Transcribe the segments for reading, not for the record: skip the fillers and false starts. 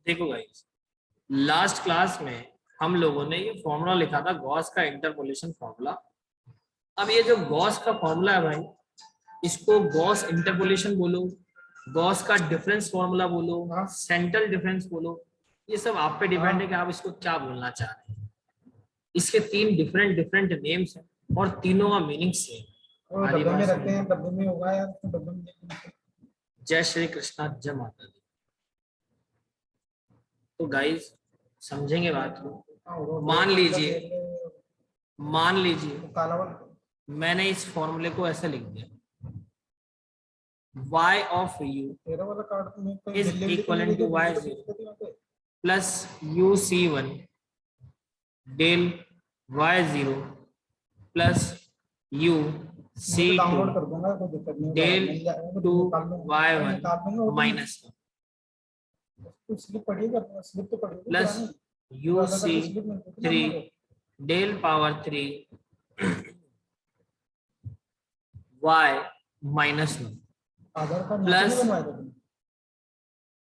देखो guys, last class में हम लोगों ने ये फॉर्मूला लिखा था गॉस का इंटरपोलेशन फॉर्मूला। अब ये जो गॉस का फॉर्मूला है भाई, इसको गॉस इंटरपोलेशन बोलो, गॉस का डिफरेंस फॉर्मूला बोलो, सेंट्रल डिफरेंस बोलो, ये सब आप पे डिपेंड है कि आप इसको क्या बोलना चाह रहे हैं। इसके तीन डिफरेंट डिफरेंट नेम्स हैं और तीनों का मीनिंग सेम। डब्बे में रखते हैं, डब्बे में होगा यार, तो डब्बे में। जय श्री कृष्णा, जय माता दी। तो गाइस समझेंगे बात को। मान लीजिए मैंने इस फॉर्मूले को ऐसे लिख दिया, y of u is equal to y0 plus uc1 del y0 plus uc2 del 2y1 minus plus uc3 del power 3 y minus 1 plus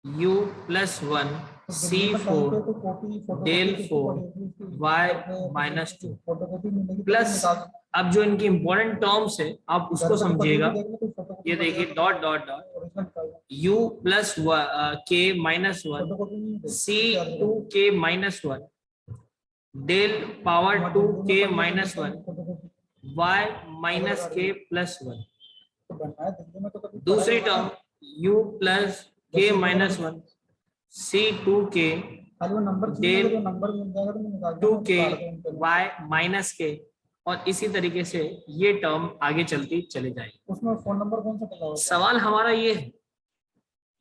u plus 1 c4 del 4 y minus 2 plus, अब जो इनकी इंपॉर्टेंट टर्म्स है आप उसको समझिएगा। ये देखिए dot dot dot u plus k minus 1 c2 k minus 1 del power 2 k minus 1 y minus k plus 1। दूसरी term u plus k minus 1 c2 k del 2 k y minus k, और इसी तरीके से ये टर्म आगे चलती चले जाएगी। उसमें फोन नंबर कौन सा पता होगा? सवाल हमारा ये है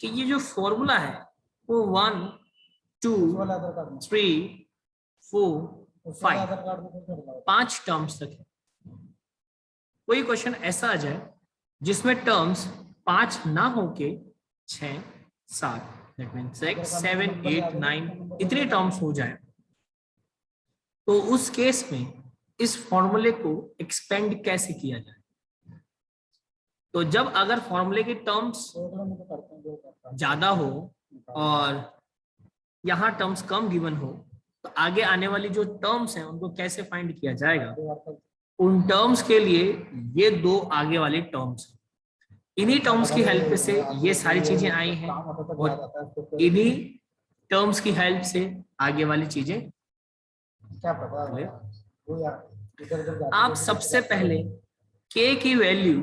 कि ये जो फॉर्मूला है वो 1 2 3 4 5 टर्म्स तक है। कोई क्वेश्चन ऐसा आ जाए जिसमें टर्म्स 5 ना होके 6 7 दैट मींस 6 7 8 9 इतने टर्म्स हो जाए, तो उस केस में इस फॉर्मूले को एक्सपेंड कैसे किया जाए। तो जब अगर फॉर्मूले की टर्म्स ज्यादा हो और यहाँ टर्म्स कम गिवन हो, तो आगे आने वाली जो टर्म्स हैं उनको कैसे फाइंड किया जाएगा। उन टर्म्स के लिए ये दो आगे वाली टर्म्स, इन्हीं टर्म्स की हेल्प से ये सारी चीजें आई हैं और इन्हीं टर्म्स की हेल्प से आगे वाली चीजें क्या पता। आप सबसे पहले k की वैल्यू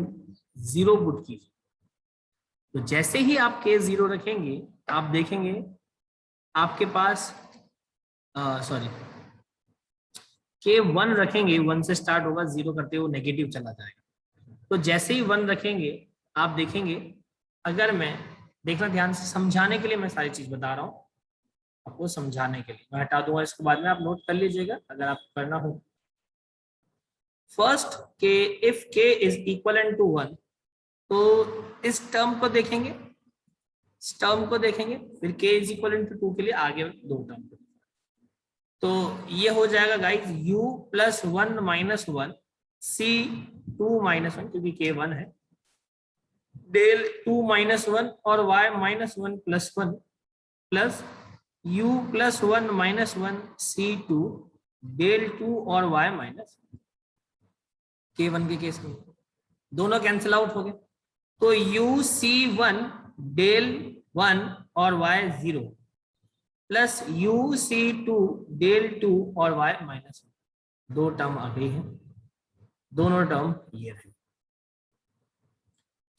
0 पुट कीजिए। तो जैसे ही आप k 0 रखेंगे आप देखेंगे आपके पास k 1 रखेंगे, 1 से स्टार्ट होगा, 0 करते हुए नेगेटिव चला जाएगा। तो जैसे ही 1 रखेंगे आप देखेंगे, अगर मैं देखना ध्यान से, समझाने के लिए मैं सारी चीज बता रहा हूं आपको, समझाने के लिए मैं हटा दूंगा इसको, बाद में आप नोट कर लीजिएगा अगर आपको करना हो। First k, if k is equal to 1, तो इस टर्म को देखेंगे, इस टर्म को देखेंगे, फिर k इज इक्वल टू 2 के लिए आगे दो टर्म को, तो ये हो जाएगा guys u plus 1 minus 1 c2 minus 1 क्योंकि k 1 है, डेल 2 माइनस 1 और y minus 1 plus 1 plus u plus 1 minus 1 c2 del 2 और y माइनस k1 के केस में दोनों कैंसिल आउट हो गए, तो uc1 डेल 1 और y 0 प्लस uc2 डेल 2 और y माइनस 1, दो टर्म आ गई है, दोनों टर्म ये रहे,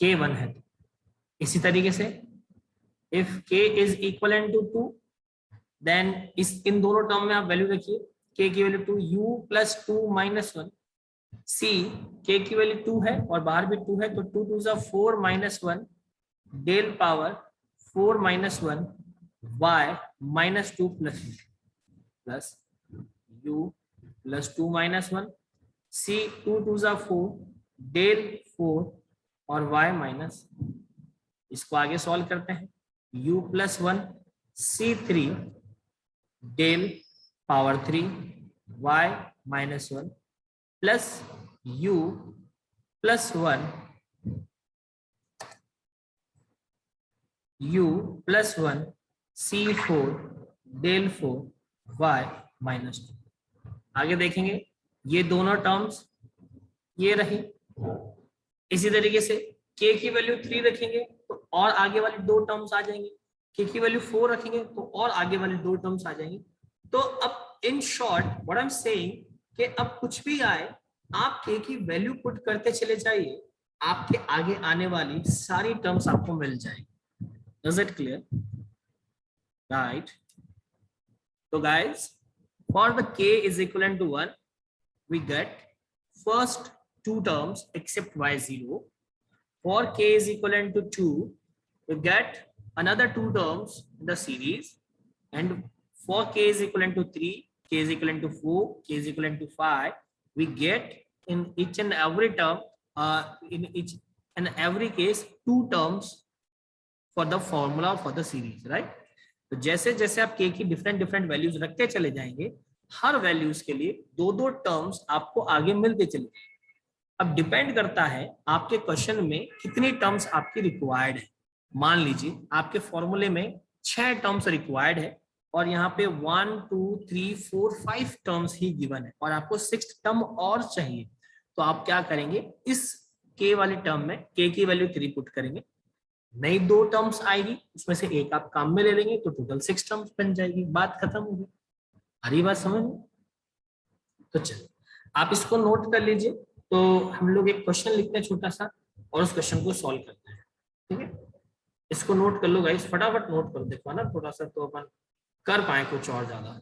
k1 है। इसी तरीके से if k is equal to 2, then इन दोनों टर्म में आप वैल्यू रखिए, k की value 2, u plus 2 minus 1 c, k की वैल्यू 2 है और बाहर भी 2 है, तो 2 2 जा 4 minus 1 del power 4 minus 1 y minus 2 plus 1 plus u plus 2 minus 1 c, 2 2 जा 4 डेल 4 और y माइनस, इसको आगे सॉल्व करते हैं, u plus 1 c3 del power 3 y minus 1 plus u plus 1 u plus 1 C4 del 4 y minus 2। आगे देखेंगे ये दोनों टर्म्स ये रही। इसी तरीके से k की वैल्यू 3 रखेंगे तो और आगे वाली दो टर्म्स आ जाएंगे, k की वैल्यू 4 रखेंगे तो और आगे वाली दो टर्म्स आ जाएंगी। तो अब in short what I am saying कि अब कुछ भी आए आप k की वैल्यू पुट करते चले जाइए, आपके आगे आने वाली सारी टर्म्स आपको मिल जाएगी। Is it clear? राइट। तो guys for the k is equivalent to 1 we get first two terms except y0. For k is equivalent to 2 we get another two terms in the series, and for k is equivalent to 3, k is equivalent to 4, k is equivalent to 5, we get in each and every term in each and every case two terms for the formula for the series, right? तो जैसे जैसे आप k की different different values रखते चले जाएंगे, हर values के लिए दो दो टर्म्स आपको आगे मिलते चले। अब डिपेंड करता है आपके क्वेश्चन में कितनी टर्म्स आपकी रिक्वायर्ड है। मान लीजिए आपके फॉर्मूले में 6 टर्म्स रिक्वायर्ड है और यहाँ पे 1 2 3 4 5 टर्म्स ही गिवन है और आपको 6th टर्म और चाहिए, तो आप क्या करेंगे, इस k वाले टर्म में k की वैल्यू 3 पुट करेंगे, नई दो टर्म्स आएगी उसमें से एक आप काम में ले लेंगे तो टोटल 6 टर्म्स बन जाएगी, बात खत्म होगी। हरी बात समझ में? तो चलिए आप इसको नोट कर लीजिए। तो हम लोग एक क्वेश्चन लिखते हैं छोटा सा और उस क्वेश्चन को सॉल्व करते हैं, ठीक है? इसको नोट कर लो गाइस, फटाफट नोट कर देखो ना थोड़ा सा, तो अपन कर पाए कुछ और ज्यादा।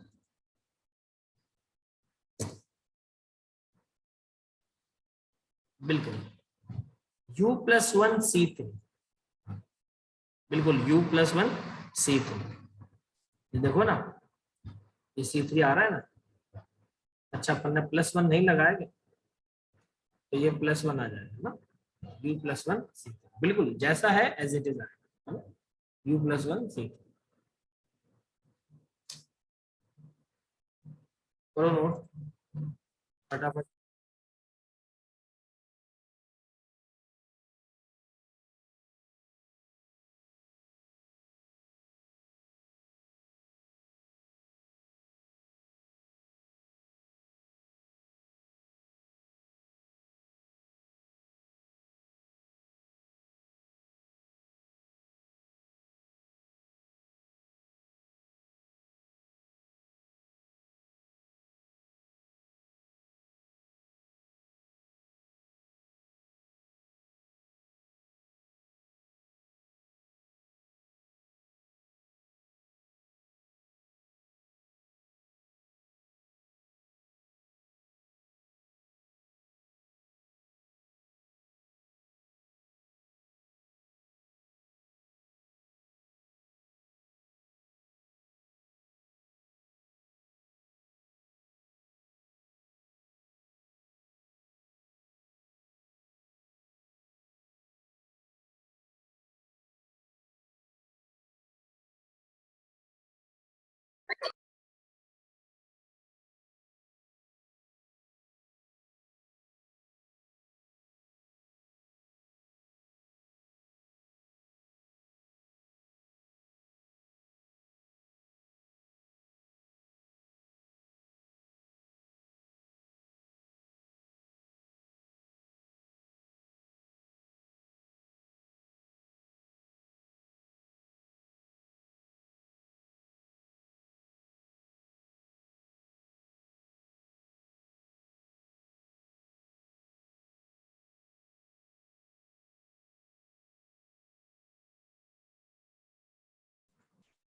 बिल्कुल u+1 C3, बिल्कुल u+1 C3, ये देखो ना ये C3 आ रहा है ना। अच्छा अपन ने +1 नहीं लगाया क्या? तो ये +1 आ जाएगा ना, u+1 C3 बिल्कुल जैसा है एज इट इज आएगा, u+1 C3। करो नोट फटाफट।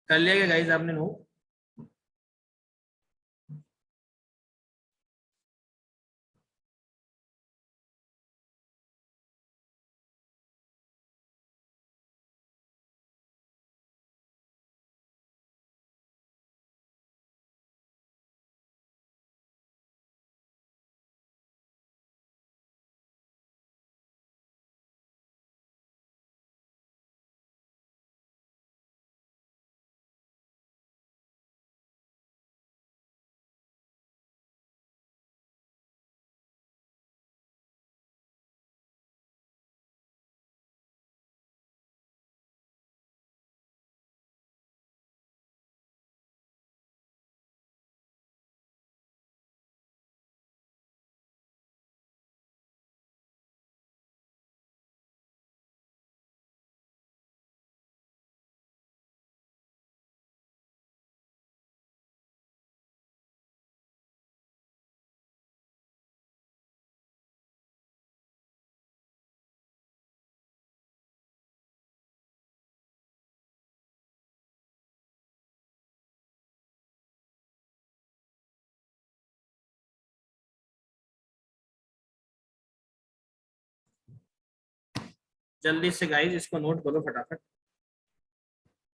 कर लिया क्या गाइस आपने नोट? जल्दी से गाइस इसको नोट करो फटाफट,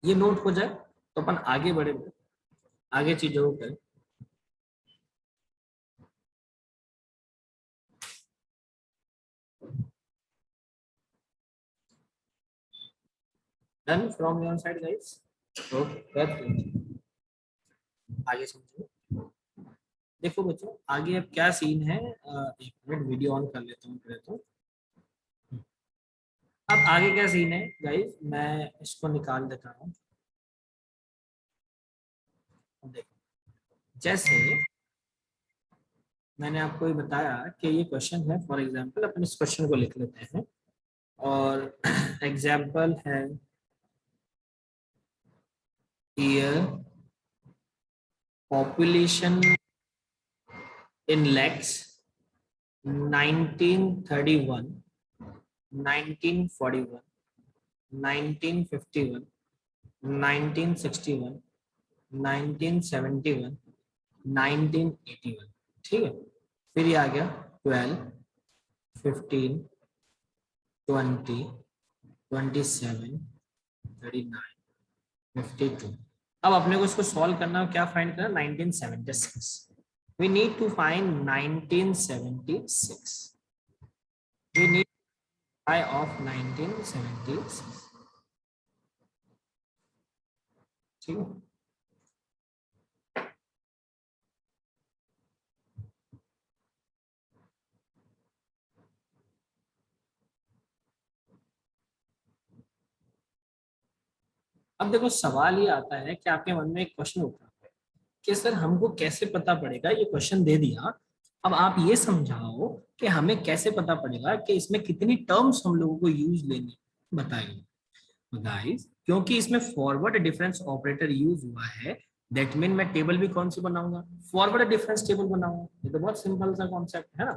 ये नोट हो जाए तो अपन आगे बढ़े, आगे चीजों को करें। Done from your side guys? Okay, आगे समझो। देखो बच्चों आगे अब क्या सीन है, एक मिनट वीडियो ऑन कर लेता हूँ पहले तो। अब आगे क्या सीन है गाइस, मैं इसको निकाल देता हूँ। देखो जैसे मैंने आपको ये बताया कि ये क्वेश्चन है, फॉर एग्जांपल अपन इस क्वेश्चन को लिख लेते हैं और एग्जांपल है ईयर पॉपुलेशन इन lakhs 1931, 1941, 1951, 1961, 1971, 1981, ठीक है। फिर ये आ गया 12, 15, 20, 27, 39, 52। अब अपने को इसको सॉल्व करना, क्या फाइंड करना, 1976। we need to find 1976, we need I of 1976, ठीक है। अब देखो सवाल ये आता है कि आपके मन में एक प्रश्न उठा है कि सर हमको कैसे पता पड़ेगा, ये क्वेश्चन दे दिया, अब आप ये समझाओ कि हमें कैसे पता पड़ेगा कि इसमें कितनी टर्म्स हम लोगों को यूज लेनी, बताइए गाइस। क्योंकि इसमें फॉरवर्ड डिफरेंस ऑपरेटर यूज हुआ है, दैट मीन मैं टेबल भी कौन सी बनाऊंगा, फॉरवर्ड डिफरेंस टेबल बनाऊंगा। ये तो बहुत सिंपल सा कॉन्सेप्ट है ना।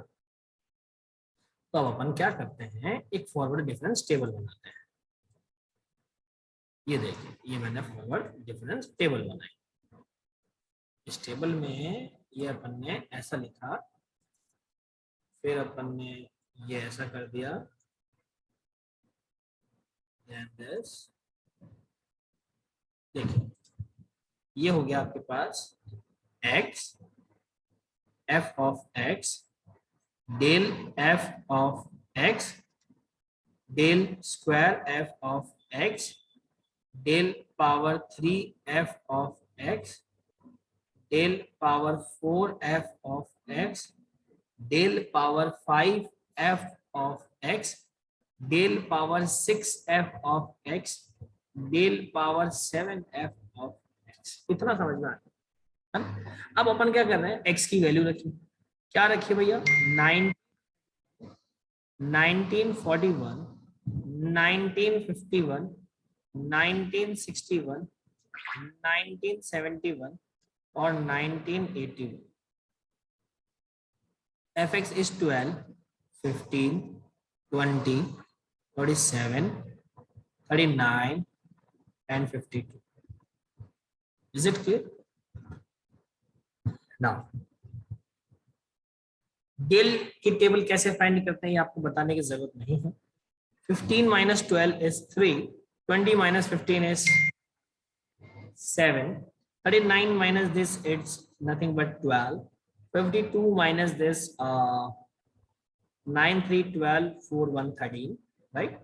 तो अब अपन क्या करते हैं, एक फॉरवर्ड डिफरेंस टेबल बनाते हैं। ये देखिए, ये मैंने फॉरवर्ड डिफरेंस टेबल बनाई। इस टेबल में ये अपन ने ऐसा लिखा, फिर अपन ने ये ऐसा कर दिया, देखिए ये हो गया आपके पास x, f of x, del f of x, del square f of x, del power 3f of x, del power 4f of x, del power 5f of x, del power 6f of x, del power 7f of x। इतना समझना है। अब अपन क्या कर रहे हैं, x की value रखी, क्या रखी भैया, 1941, 1951, 1961, 1971 और 1981। fx is 12, 15, 20, 37, 39 and 52. Is it clear? Now del की टेबल कैसे फाइंड करते हैं ये आपको बताने की जरूरत नहीं है। 15 minus 12 is 3, 20 minus 15 is 7, 39 minus this it's nothing but 12, 52 minus this 9, 3, 12, 4, 1, 13, right.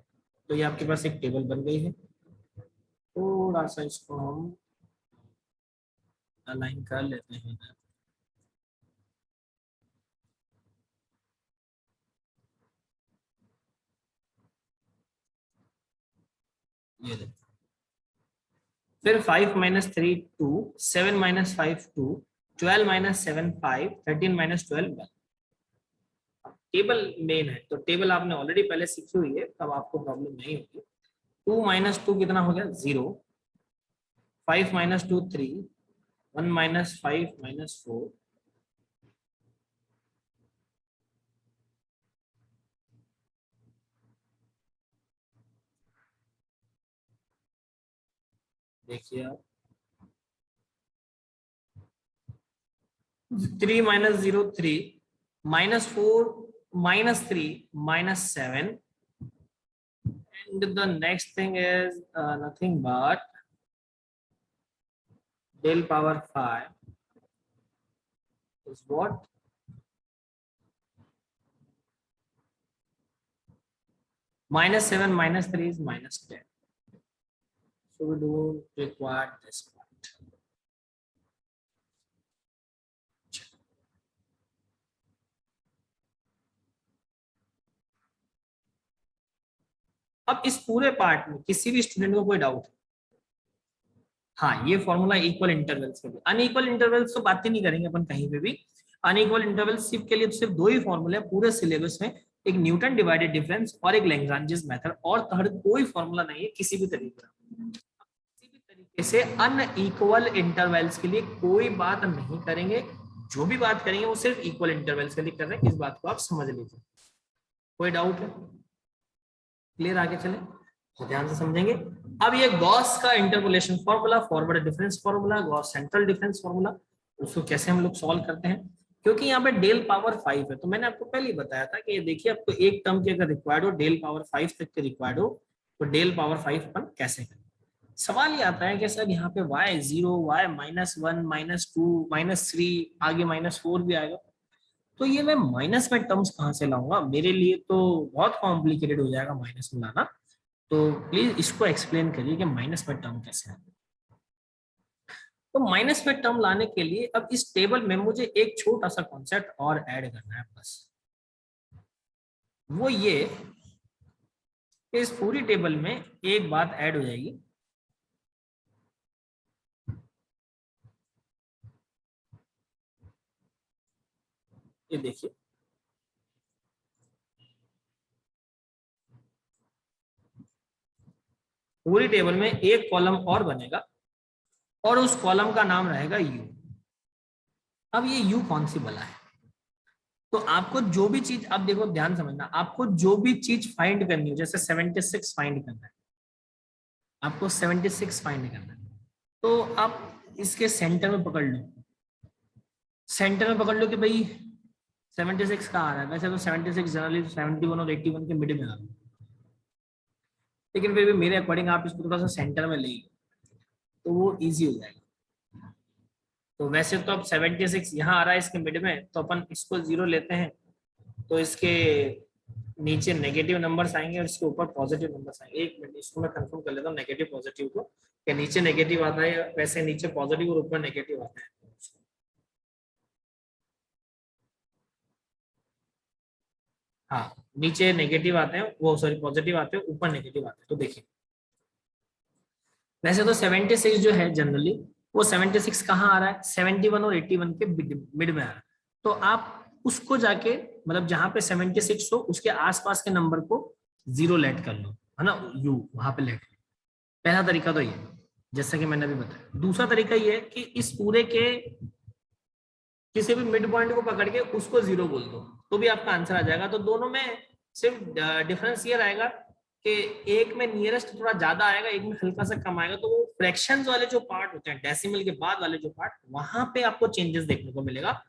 तो ये आपके पास एक टेबल बन गई है। थोड़ा सा इसको हम अलाइन कर लेते हैं। ये देखो, फिर 5 minus 3 2, 7 minus 5 2, 12 minus 7 5, 13 minus 12 1। Table main है तो टेबल आपने ऑलरेडी पहले सीखी हुई है, तब आपको प्रॉब्लम नहीं होगी। 2 minus 2 कितना हो गया, 0, 5 minus 2 3, 1 minus 5 minus 4, देखिए आप 3 minus 0 3, minus 4 minus 3 minus 7 the next thing is nothing but del power 5 is what? -7 -3 is -10. So we don't require this part. अब इस पूरे पार्ट में किसी भी स्टूडेंट को कोई डाउट है? हाँ, ये फॉर्मूला इक्वल इंटरवल्स के लिए, अनइक्वल इंटरवल्स तो बात ही नहीं करेंगे अपन कहीं पे भी। अनइक्वल इंटरवल्स सिर्फ के लिए सिर्फ दो ही फॉर्मूले हैं पूरे सिलेबस में, एक न्यूटन डिवाइडेड डिफरेंस और एक लैग्रांजेस मेथड, और थर्ड कोई फॉर्मूला नहीं है किसी भी तरीके से। अनइक्वल इंटरवल्स के लिए कोई बात नहीं करेंगे, जो भी बात करेंगे वो सिर्फ इक्वल इंटरवल्स के लिए कर रहे हैं, इस बात को आप समझ लीजिए। कोई डाउट है? क्लियर? आगे चले तो ध्यान से समझेंगे। अब ये गॉस का interpolation formula, forward difference formula, Gauss central difference formula, उसको कैसे हम लोग सॉल्व करते हैं, क्योंकि यहाँ पे डेल पावर 5 है। तो मैंने आपको पहले ही बताया था कि ये देखिए, आपको एक टर्म की अगर रिक्वायर्ड हो, डेल पावर 5 तक के रिक्वायर्ड हो, तो डेल पावर 5 अपन कैसे करें। सवाल ये आता है कि सर यहाँ पे y 0, y -1, -2, -3, आगे -4 भी आएगा, तो ये मैं माइनस में टर्म्स कहाँ से लाऊंगा? मेरे लिए तो बहुत कॉम्प्लिकेटेड हो जाएगा माइनस में लाना। तो प्लीज इसको एक्सप्लेन करिए कि माइनस में टर्म कैसे है। तो माइनस में टर्म लाने के लिए अब इस टेबल में मुझे एक छोटा सा कॉन्सेप्ट और ऐड करना है बस। वो ये, इस पूरी टेबल में एक बात ऐड हो जाएगी, ये देखिए, पूरी टेबल में एक कॉलम और बनेगा और उस कॉलम का नाम रहेगा u। अब ये u कौन सी बला है? तो आपको जो भी चीज, आप देखो ध्यान समझना, आपको जो भी चीज फाइंड करनी हो, जैसे 76 फाइंड करना है, आपको 76 फाइंड करना है, तो आप इसके सेंटर में पकड़ लो, सेंटर में पकड़ लो कि भाई 76 कहाँ आ रहा है। वैसे तो 76 जनरली 71 और 81 के मिड में आ रहा है, लेकिन फिर भी मेरे अकॉर्डिंग आप इसको थोड़ा सा सेंटर में ले तो वो इजी हो जाएगा। तो वैसे तो अब 76 यहाँ आ रहा है इसके मिड में, तो अपन इसको 0 लेते हैं, तो इसके नीचे नेगेटिव नंबर्स आएंगे और इसके ऊपर पॉजिटिव नंबर्स आएंगे। एक मिनट, इसको मैं कंफर्म कर लेता हूँ नेगेटिव पॉजिटिव को, कि नीचे नेगेटिव आता है, वैसे नीचे पॉजिटिव और ऊपर नेगेटिव आता है। हाँ, नीचे नेगेटिव आते हैं, वो सॉरी पॉजिटिव आते हैं, ऊपर नेगेटिव आते हैं। तो देखिए, वैसे तो 76 जो है जनरली वो 76 कहाँ आ रहा है? 71 और 81 के मिड में आ रहा है। तो आप उसको जाके, मतलब जहां पे 76 हो उसके आसपास के नंबर को 0 लेट कर लो, है ना, u वहां पे लेट लो। पहला तरीका तो ये, जैसा कि मैंने अभी बताया। दूसरा तरीका ये है कि इस पूरे के किसी भी मिड पॉइंट को पकड़ के उसको 0 बोल दो, तो भी आपका आंसर आ जाएगा। तो दोनों में सिर्फ डिफरेंस ये रहेगा कि एक में नियरेस्ट थोड़ा ज्यादा आएगा, एक में हल्का सा कम आएगा। तो वो फ्रैक्शंस वाले जो पार्ट होते हैं, डेसिमल के बाद वाले जो पार्ट, वहां पे आपको चेंजेस देखने को मिलेगा।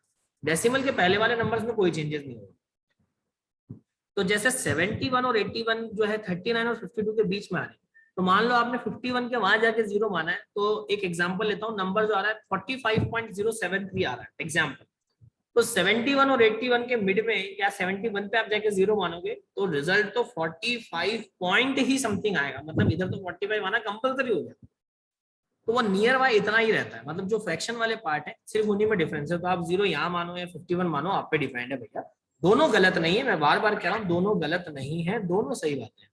डेसिमल के पहले वाले नंबर्स में कोई चेंजेस नहीं होगा। तो जैसे 71 और 81 जो है 39 और 52 के बीच में आ रहे हैं, तो मान लो आपने 51 के वहां जाके 0 माना है, तो एक एग्जांपल लेता हूँ, नंबर जो आ रहा है 45.073 आ रहा है एग्जांपल। तो 71 और 81 के मिड में या 71 पे आप जाके 0 मानोगे तो रिजल्ट तो 45 पॉइंट ही समथिंग आएगा, मतलब इधर तो 45 आना कंपलसरी हो गया। तो वो नियर बाय इतना ही रहता है, मतलब जो फ्रैक्शन वाले पार्ट है सिर्फ उन्हीं में डिफरेंस है। तो आप 0 यहाँ मानो या 51 मानो, आप पे डिपेंड है भैया। दोनों गलत नहीं है, मैं बार बार कह रहा हूँ, दोनों गलत नहीं है, दोनों सही बात है।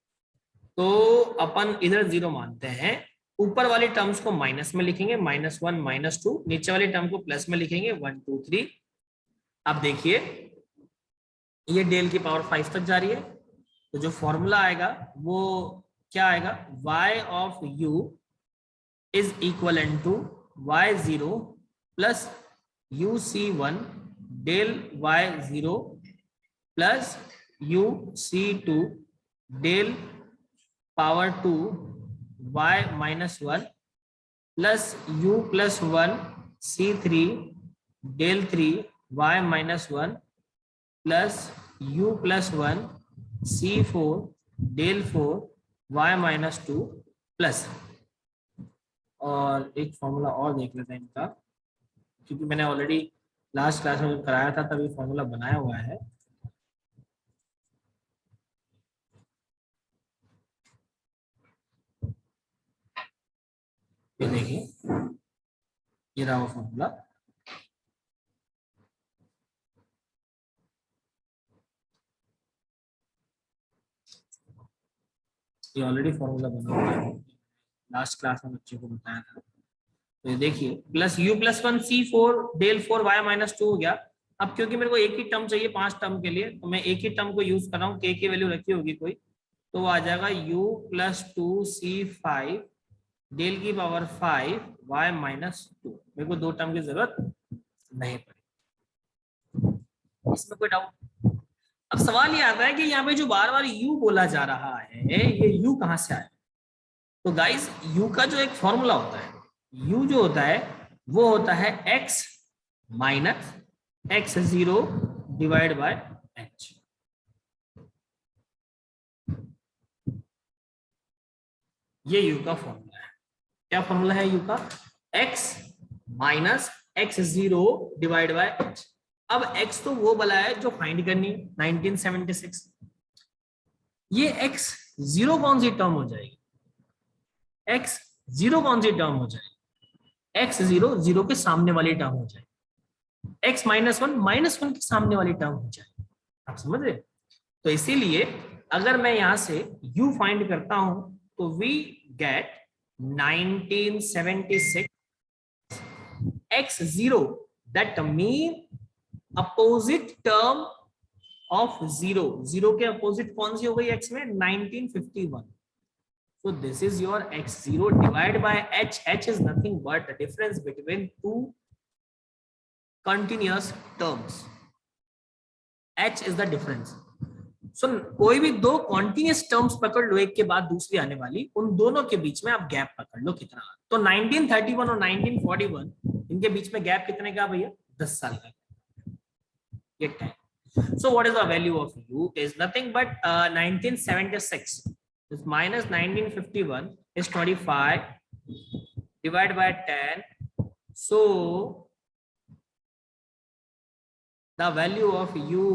तो अपन इधर 0 मानते हैं, ऊपर वाली टर्म्स को माइनस में लिखेंगे, -1 -2, नीचे वाली टर्म को प्लस में लिखेंगे 1 2 3। अब देखिए, ये डेल की पावर 5 तक जा रही है, तो जो फॉर्मूला आएगा वो क्या आएगा? y of u is equivalent to y0 plus uc1 del y0 plus uc2 del power 2 y -1 plus u plus 1 c3 del 3 y -1 plus u plus 1 c4 del 4 y minus two plus, और एक formula और देख लेते हैं इनका, क्योंकि मैंने already last class में जब कराया था तभी फॉर्मूला बनाया हुआ है। ये देखिए, ये रहा वो फॉर्मूला। ये ऑलरेडी फॉर्मूला बना हुआ है, लास्ट क्लास में बच्चों को बताया था। तो ये देखिए, plus u plus one c four del four y minus two हो गया। अब क्योंकि मेरे को एक ही टर्म चाहिए 5 टर्म के लिए, तो मैं एक ही टर्म को यूज कर रहा हूँ, के की वैल्यू रखी होगी कोई, तो वो आ जाएगा u प्लस टू सी फाइव डेल की पावर 5 वाई माइनस टू। मेरे को 2 टर्म की जरूरत नहीं पड़ी, इसमें कोई डाउट? अब सवाल ये आता है कि यहाँ पे जो बार बार u बोला जा रहा है, ये u कहाँ से आया? तो गाइस, u का जो एक फॉर्मूला होता है, u जो होता है वो होता है x minus x zero divide by h। ये u का फॉर्मूला है। क्या फॉर्मूला है u का? x minus x zero divide by h। अब x तो वो वाला है जो फाइंड करनी है 1976। ये x जीरो कौन सी टर्म हो जाएगी? x जीरो कौन सी टर्म हो जाएगी? x जीरो जीरो के सामने वाली टर्म हो जाएगी, x माइनस वन के सामने वाली टर्म हो जाएगी। आप समझ रहे? तो इसीलिए अगर मैं यहां से u फाइंड करता हूं तो we get 1976 x zero, that mean opposite term of zero. Zero के अपोजिट कौन सी हो गई x में? 1951। So this is your x0 divided by h. H is nothing but the difference between two continuous terms. H is the difference. So कोई भी दो continuous terms पकड़ लो, एक के बाद दूसरी आने वाली, उन दोनों के बीच में आप गैप पकड़ लो कितना। तो 1931 और 1941 इनके बीच में गैप कितने का भैया? 10 साल का। ये time. So what is the value of u? Is nothing but 1976 is minus 1951 is 25 divided by 10. So the value of u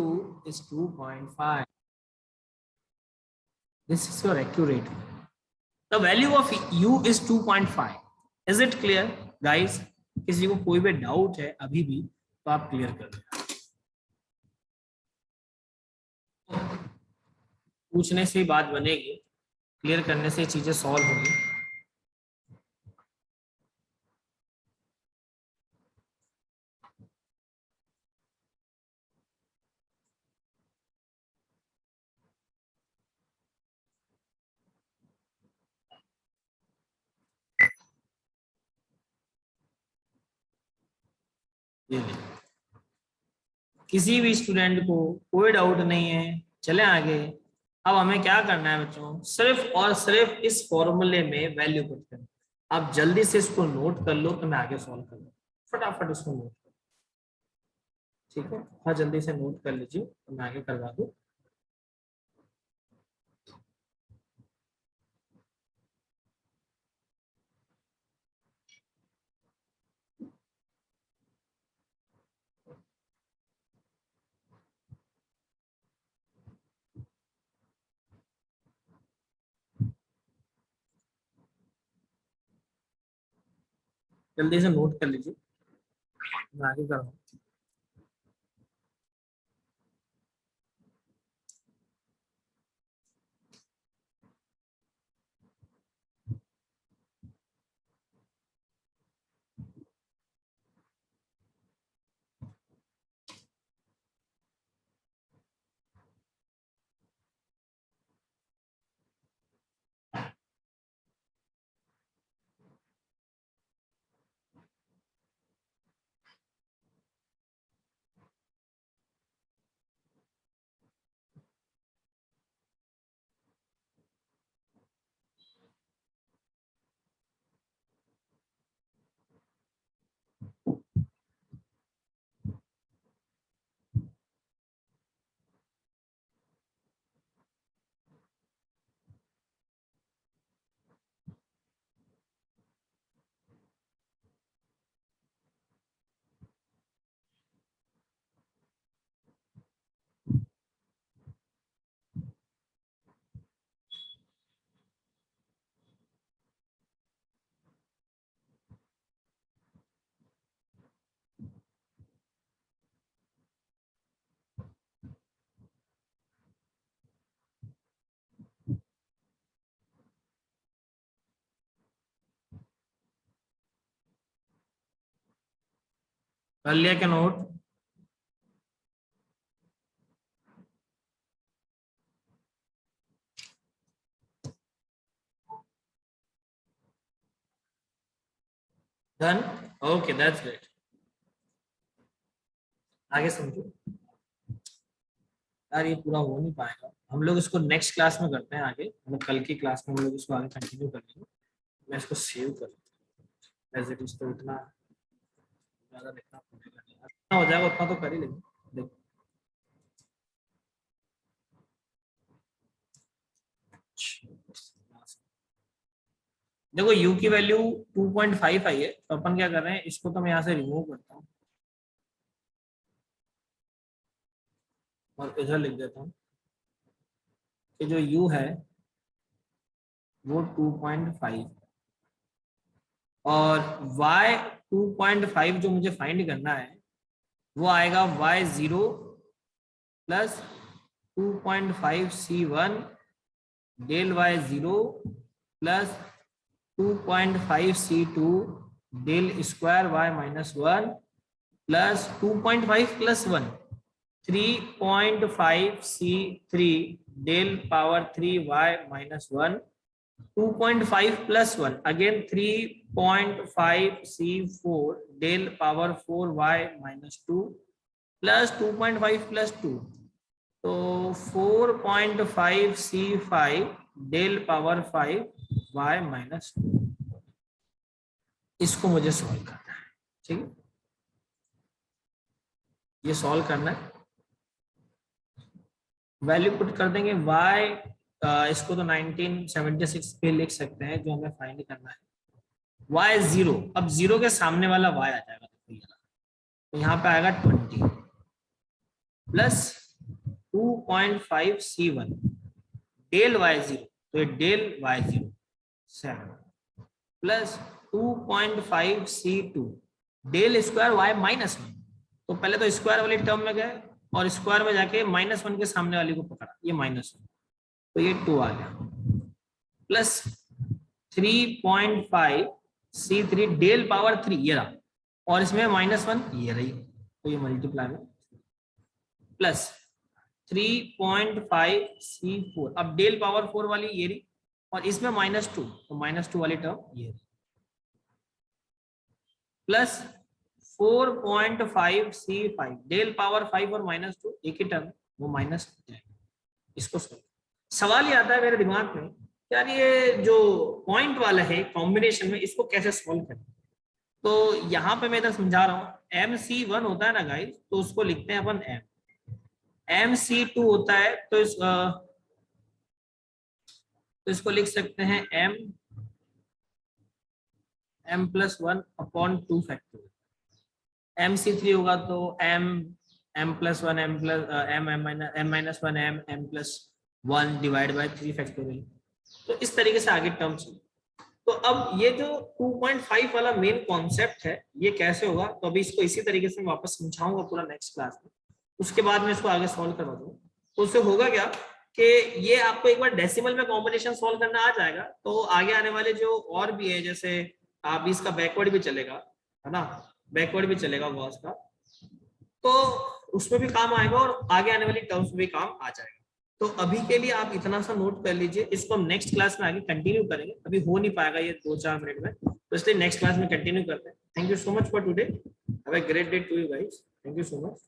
is 2.5. This is your accurate. The value of u is 2.5. Is it clear, guys? किसी को कोई भी doubt है अभी भी तो आप clear कर देना। पूछने से ही बात बनेगी, क्लियर करने से चीजें सॉल्व होगी। ये किसी भी स्टूडेंट को कोई डाउट नहीं है, चले आगे। अब हमें क्या करना है बच्चों? सिर्फ और सिर्फ इस फॉर्मूले में वैल्यू पुट करना। आप जल्दी से इसको नोट कर लो तो मैं आगे सॉल्व कर लूँ। फटाफट इसको नोट कर, ठीक है? हाँ, जल्दी से नोट कर लीजिए तो मैं आगे करवा दूँ। जल्दी से नोट कर लीजिए, मैं आगे करवाऊँ। कर लिया क्या note? Done, okay that's great. आगे समझो यार, ये पूरा हो नहीं पाएगा, हम लोग इसको नेक्स्ट क्लास में करते हैं आगे, मतलब कल की क्लास में हम लोग इसको आगे कंटिन्यू करेंगे। मैं इसको सेव कर एज इट इज, तो इतना ज्यादा लिखना पड़ेगा नहीं, जितना हो जाएगा उतना तो कर ही लेंगे। देखो देखो u की वैल्यू 2.5 आई है, तो अपन क्या कर रहे हैं, इसको तो मैं यहाँ से रिमूव करता हूँ और इधर लिख देता हूँ कि जो u है वो 2.5 और y 2.5 जो मुझे फाइंड करना है वो आएगा y0 plus 2.5 c1 del y0 plus 2.5 c2 del square y minus 1 plus 2.5 plus 1 3.5 c3 del power 3y minus 1 2.5 plus 1 again 3.5 c4 del power 4y minus 2 plus 2.5 plus 2 तो 4.5 c5 del power 5 y minus 2। इसको मुझे solve करना है, ठीक है, ये solve करना है। वैल्यू पुट कर देंगे y, इसको तो 1976 पे लिख सकते हैं जो हमें फाइंड करना है। y0, अब 0 के सामने वाला y आ जाएगा, तो यहाँ पे आएगा 20 प्लस 2.5 c1 डेल y0, तो ये del y0 7 plus 2.5 c2 del square y minus 1, तो पहले तो स्क्वायर वाली टर्म में गए और स्क्वायर में जाके -1 के सामने वाली को पकड़ा, ये -1, तो ये 2 आ गया प्लस 3.5 c3 डेल पावर 3 ये रहा और इसमें -1 ये रही, तो ये मल्टीप्लाई में प्लस 3.5 c4, अब डेल पावर 4 वाली ये रही और इसमें -2, तो -2 वाली टर्म ये रही प्लस 4.5 c5 डेल पावर 5 और -2 एक ही टर्म, वो माइनस इसको सवाल ये आता है मेरे दिमाग में, यार ये जो पॉइंट वाला है कॉम्बिनेशन में इसको कैसे सॉल्व करें। तो यहाँ पे मैं इधर समझा रहा हूँ MC1 होता है ना गाइस, तो उसको लिखते हैं अपन M, MC2 होता है तो इसको लिख सकते हैं M plus 1 upon 2 factorial, MC3 होगा तो M plus 1 M minus 1 M plus 1 divide by 3 factorial, तो इस तरीके से आगे टर्म्स। तो अब ये जो 2.5 वाला मेन कॉन्सेप्ट है ये कैसे होगा, तो अभी इसको इसी तरीके से मैं वापस समझाऊंगा पूरा नेक्स्ट क्लास में, उसके बाद में इसको आगे सॉल्व करवा दूंगा। तो उससे होगा क्या कि ये आपको एक बार डेसिमल में कॉम्बिनेशन सॉल्व करना आ जाएगा, तो आगे आने वाले जो और भी है, जैसे आप इसका बैकवर्ड भी चलेगा, है ना, बैकवर्ड भी चलेगा गॉस का, तो उसमें भी काम आएगा और आगे आने वाली टर्म्स में भी काम आ जाएगा। तो अभी के लिए आप इतना सा नोट कर लीजिए, इसको हम नेक्स्ट क्लास में आगे कंटिन्यू करेंगे, अभी हो नहीं पाएगा ये 2-4 मिनट में, तो इसलिए नेक्स्ट क्लास में कंटिन्यू करते हैं। Thank you so much for today, have a great day to you guys, thank you so much.